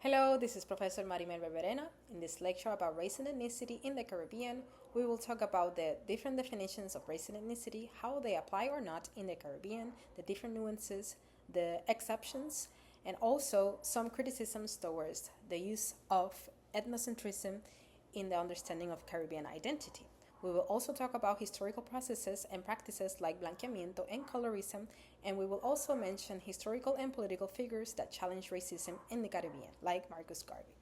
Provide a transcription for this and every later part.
Hello, this is Professor Berberena. In this lecture about race and ethnicity in the Caribbean, we will talk about the different definitions of race and ethnicity, how they apply or not in the Caribbean, the different nuances, the exceptions, and also some criticisms towards the use of ethnocentrism in the understanding of Caribbean identity. We will also talk about historical processes and practices like blanqueamiento and colorism, and we will also mention historical and political figures that challenge racism in the Caribbean, like Marcus Garvey.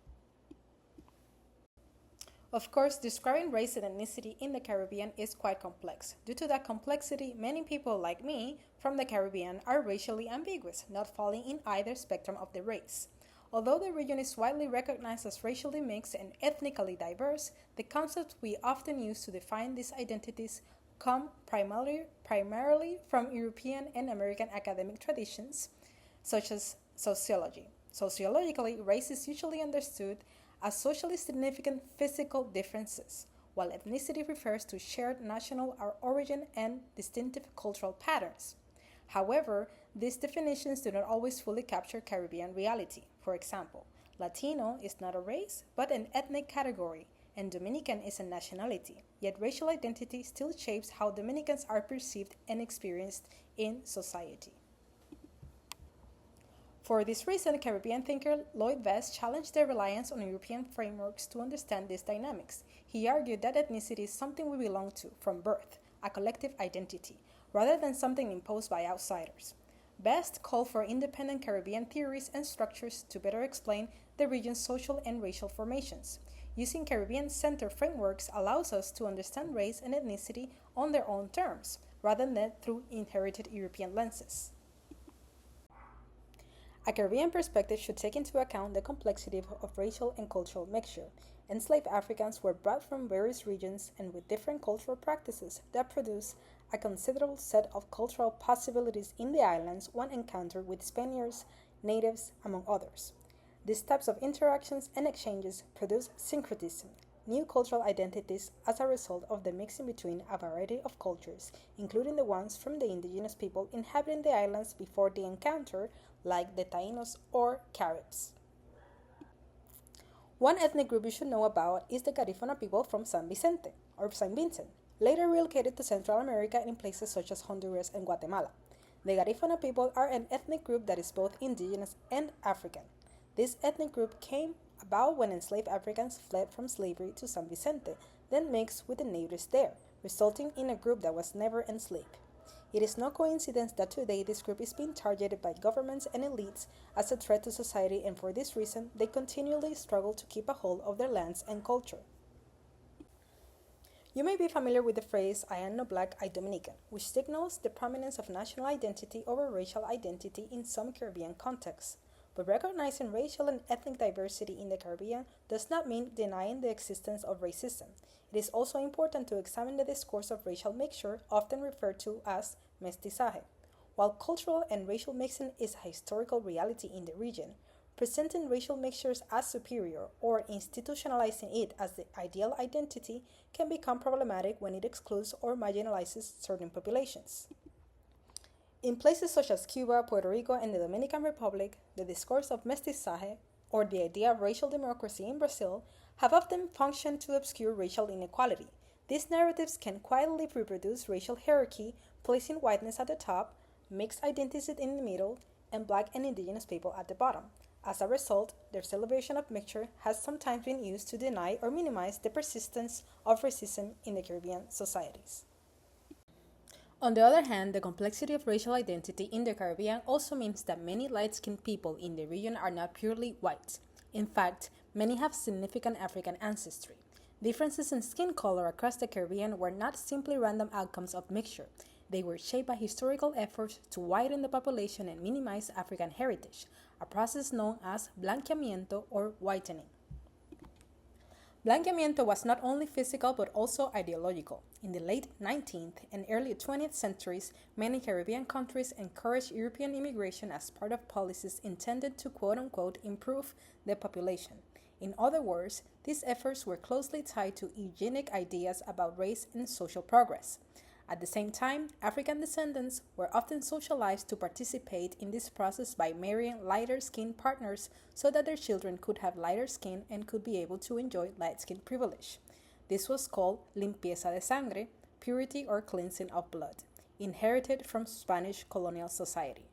Of course, describing race and ethnicity in the Caribbean is quite complex. Due to that complexity, many people like me from the Caribbean are racially ambiguous, not falling in either spectrum of the race. Although the region is widely recognized as racially mixed and ethnically diverse, the concepts we often use to define these identities come primarily from European and American academic traditions, such as sociology. Sociologically, race is usually understood as socially significant physical differences, while ethnicity refers to shared national origin and distinctive cultural patterns. However, these definitions do not always fully capture Caribbean reality. For example, Latino is not a race, but an ethnic category, and Dominican is a nationality, yet racial identity still shapes how Dominicans are perceived and experienced in society. For this reason, Caribbean thinker Lloyd Best challenged the reliance on European frameworks to understand these dynamics. He argued that ethnicity is something we belong to from birth, a collective identity, rather than something imposed by outsiders. Best called for independent Caribbean theories and structures to better explain the region's social and racial formations. Using Caribbean-centered frameworks allows us to understand race and ethnicity on their own terms, rather than through inherited European lenses. A Caribbean perspective should take into account the complexity of racial and cultural mixture. Enslaved Africans were brought from various regions and with different cultural practices that produce a considerable set of cultural possibilities in the islands when encountered with Spaniards, natives, among others. These types of interactions and exchanges produce syncretism, new cultural identities as a result of the mixing between a variety of cultures, including the ones from the indigenous people inhabiting the islands before the encounter, like the Taínos or Caribs. One ethnic group you should know about is the Garifuna people from San Vincent, later relocated to Central America in places such as Honduras and Guatemala. The Garifuna people are an ethnic group that is both indigenous and African. This ethnic group came about when enslaved Africans fled from slavery to San Vicente, then mixed with the natives there, resulting in a group that was never enslaved. It is no coincidence that today this group is being targeted by governments and elites as a threat to society, and for this reason, they continually struggle to keep a hold of their lands and culture. You may be familiar with the phrase, I am no black, I Dominican, which signals the prominence of national identity over racial identity in some Caribbean contexts. But recognizing racial and ethnic diversity in the Caribbean does not mean denying the existence of racism. It is also important to examine the discourse of racial mixture, often referred to as mestizaje. While cultural and racial mixing is a historical reality in the region, presenting racial mixtures as superior or institutionalizing it as the ideal identity can become problematic when it excludes or marginalizes certain populations. In places such as Cuba, Puerto Rico, and the Dominican Republic, the discourse of mestizaje, or the idea of racial democracy in Brazil, have often functioned to obscure racial inequality. These narratives can quietly reproduce racial hierarchy, placing whiteness at the top, mixed identities in the middle, and black and indigenous people at the bottom. As a result, their celebration of mixture has sometimes been used to deny or minimize the persistence of racism in the Caribbean societies. On the other hand, the complexity of racial identity in the Caribbean also means that many light-skinned people in the region are not purely white. In fact, many have significant African ancestry. Differences in skin color across the Caribbean were not simply random outcomes of mixture. They were shaped by historical efforts to widen the population and minimize African heritage, a process known as blanqueamiento or whitening. Blanqueamiento was not only physical but also ideological. In the late 19th and early 20th centuries, many Caribbean countries encouraged European immigration as part of policies intended to quote-unquote improve the population. In other words, these efforts were closely tied to eugenic ideas about race and social progress. At the same time, African descendants were often socialized to participate in this process by marrying lighter-skinned partners so that their children could have lighter skin and could be able to enjoy light-skin privilege. This was called limpieza de sangre, purity or cleansing of blood, inherited from Spanish colonial society.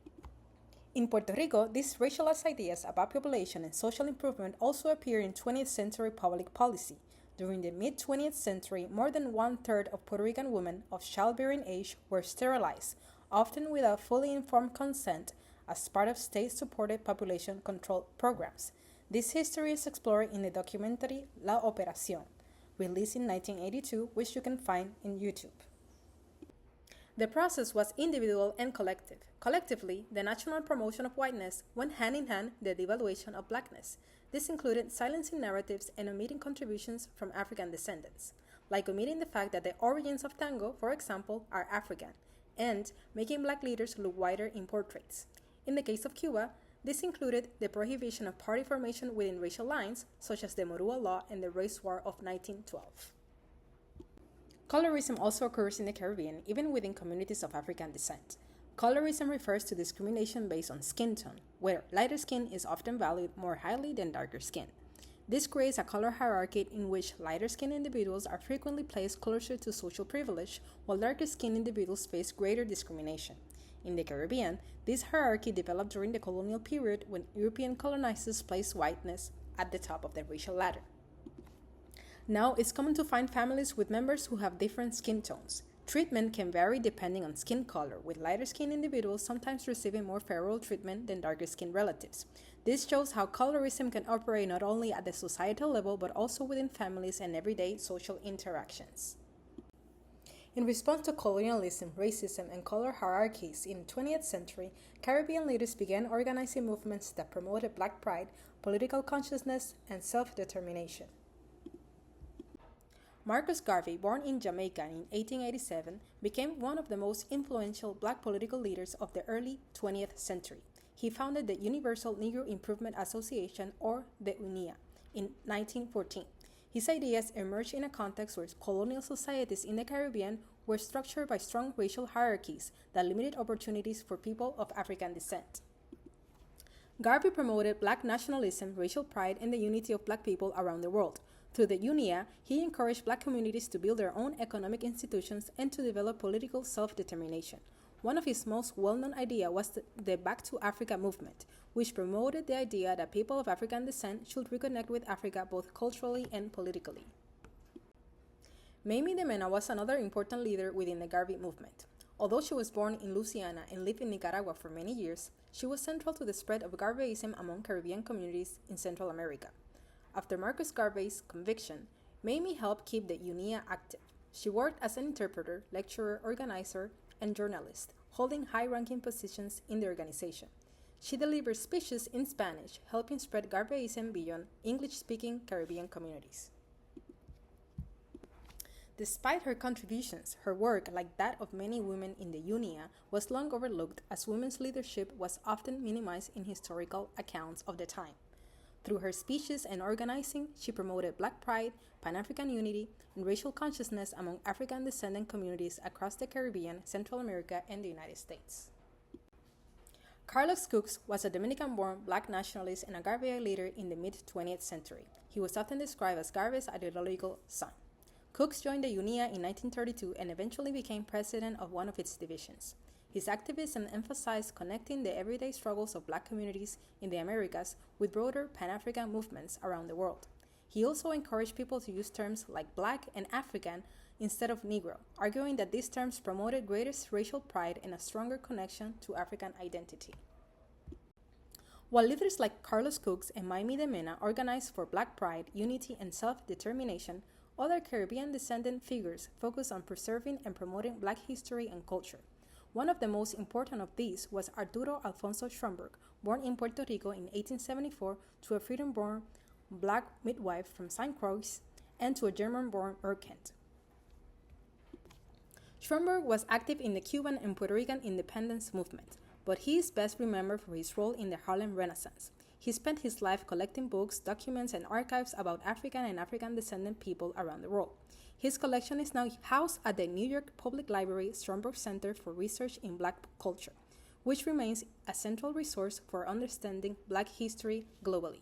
In Puerto Rico, these racialized ideas about population and social improvement also appear in 20th century public policy. During the mid-20th century, more than one-third of Puerto Rican women of childbearing age were sterilized, often without fully informed consent, as part of state-supported population control programs. This history is explored in the documentary La Operación, released in 1982, which you can find in YouTube. The process was individual and collective. Collectively, the national promotion of whiteness went hand in hand with the devaluation of blackness. This included silencing narratives and omitting contributions from African descendants, like omitting the fact that the origins of tango, for example, are African, and making black leaders look whiter in portraits. In the case of Cuba, this included the prohibition of party formation within racial lines, such as the Morua Law and the Race War of 1912. Colorism also occurs in the Caribbean, even within communities of African descent. Colorism refers to discrimination based on skin tone, where lighter skin is often valued more highly than darker skin. This creates a color hierarchy in which lighter-skinned individuals are frequently placed closer to social privilege, while darker-skinned individuals face greater discrimination. In the Caribbean, this hierarchy developed during the colonial period when European colonizers placed whiteness at the top of the racial ladder. Now, it's common to find families with members who have different skin tones. Treatment can vary depending on skin color, with lighter-skinned individuals sometimes receiving more favorable treatment than darker-skinned relatives. This shows how colorism can operate not only at the societal level but also within families and everyday social interactions. In response to colonialism, racism, and color hierarchies in the 20th century, Caribbean leaders began organizing movements that promoted Black pride, political consciousness, and self-determination. Marcus Garvey, born in Jamaica in 1887, became one of the most influential Black political leaders of the early 20th century. He founded the Universal Negro Improvement Association, or the UNIA, in 1914. His ideas emerged in a context where colonial societies in the Caribbean were structured by strong racial hierarchies that limited opportunities for people of African descent. Garvey promoted Black nationalism, racial pride, and the unity of Black people around the world. Through the UNIA, he encouraged Black communities to build their own economic institutions and to develop political self-determination. One of his most well-known ideas was the Back to Africa movement, which promoted the idea that people of African descent should reconnect with Africa both culturally and politically. Mamie Demena was another important leader within the Garvey movement. Although she was born in Louisiana and lived in Nicaragua for many years, she was central to the spread of Garveyism among Caribbean communities in Central America. After Marcus Garvey's conviction, Mamie helped keep the UNIA active. She worked as an interpreter, lecturer, organizer, and journalist, holding high-ranking positions in the organization. She delivered speeches in Spanish, helping spread Garveyism beyond English-speaking Caribbean communities. Despite her contributions, her work, like that of many women in the UNIA, was long overlooked as women's leadership was often minimized in historical accounts of the time. Through her speeches and organizing, she promoted Black pride, Pan-African unity, and racial consciousness among African-descendant communities across the Caribbean, Central America, and the United States. Carlos Cooks was a Dominican-born Black nationalist and a Garvey leader in the mid-20th century. He was often described as Garvey's ideological son. Cooks joined the UNIA in 1932 and eventually became president of one of its divisions. His activism emphasized connecting the everyday struggles of Black communities in the Americas with broader Pan-African movements around the world. He also encouraged people to use terms like Black and African instead of Negro, arguing that these terms promoted greater racial pride and a stronger connection to African identity. While leaders like Carlos Cooks and Mamie Demena organized for Black pride, unity, and self-determination, other Caribbean descendant figures focused on preserving and promoting Black history and culture. One of the most important of these was Arturo Alfonso Schomburg, born in Puerto Rico in 1874 to a freedom-born Black midwife from St. Croix and to a German-born merchant. Schomburg was active in the Cuban and Puerto Rican independence movement, but he is best remembered for his role in the Harlem Renaissance. He spent his life collecting books, documents, and archives about African and African-descendant people around the world. His collection is now housed at the New York Public Library Stromberg Center for Research in Black Culture, which remains a central resource for understanding Black history globally.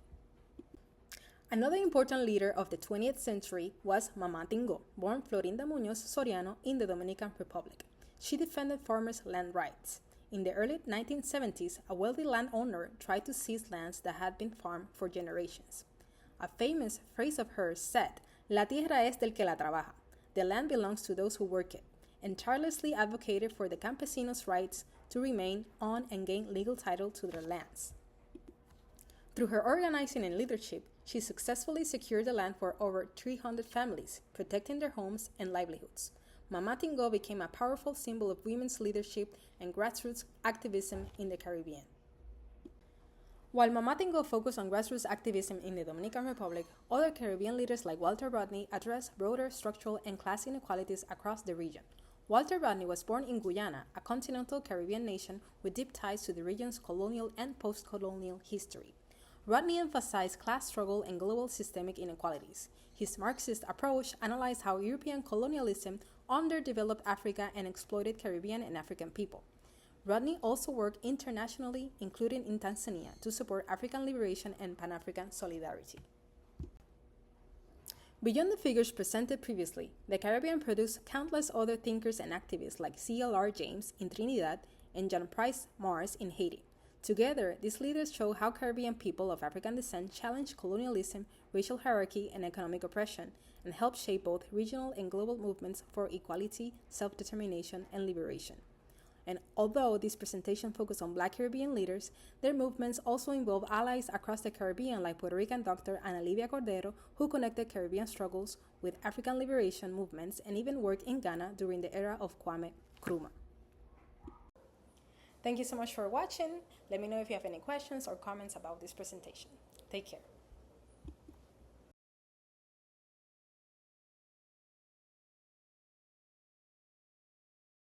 Another important leader of the 20th century was Mama Tingo, born Florinda Muñoz Soriano in the Dominican Republic. She defended farmers' land rights. In the early 1970s, a wealthy landowner tried to seize lands that had been farmed for generations. A famous phrase of hers said, "La tierra es del que la trabaja." The land belongs to those who work it, and tirelessly advocated for the campesinos' rights to remain on and gain legal title to their lands. Through her organizing and leadership, she successfully secured the land for over 300 families, protecting their homes and livelihoods. Mama Tingo became a powerful symbol of women's leadership and grassroots activism in the Caribbean. While Mama Tingo focused on grassroots activism in the Dominican Republic, other Caribbean leaders like Walter Rodney addressed broader structural and class inequalities across the region. Walter Rodney was born in Guyana, a continental Caribbean nation with deep ties to the region's colonial and post-colonial history. Rodney emphasized class struggle and global systemic inequalities. His Marxist approach analyzed how European colonialism underdeveloped Africa and exploited Caribbean and African people. Rodney also worked internationally, including in Tanzania, to support African liberation and Pan-African solidarity. Beyond the figures presented previously, the Caribbean produced countless other thinkers and activists like C.L.R. James in Trinidad and John Price Mars in Haiti. Together, these leaders show how Caribbean people of African descent challenged colonialism, racial hierarchy, and economic oppression, and helped shape both regional and global movements for equality, self-determination, and liberation. And although this presentation focused on Black Caribbean leaders, their movements also involve allies across the Caribbean like Puerto Rican Dr. Ana Livia Cordero, who connected Caribbean struggles with African liberation movements and even worked in Ghana during the era of Kwame Nkrumah. Thank you so much for watching. Let me know if you have any questions or comments about this presentation. Take care.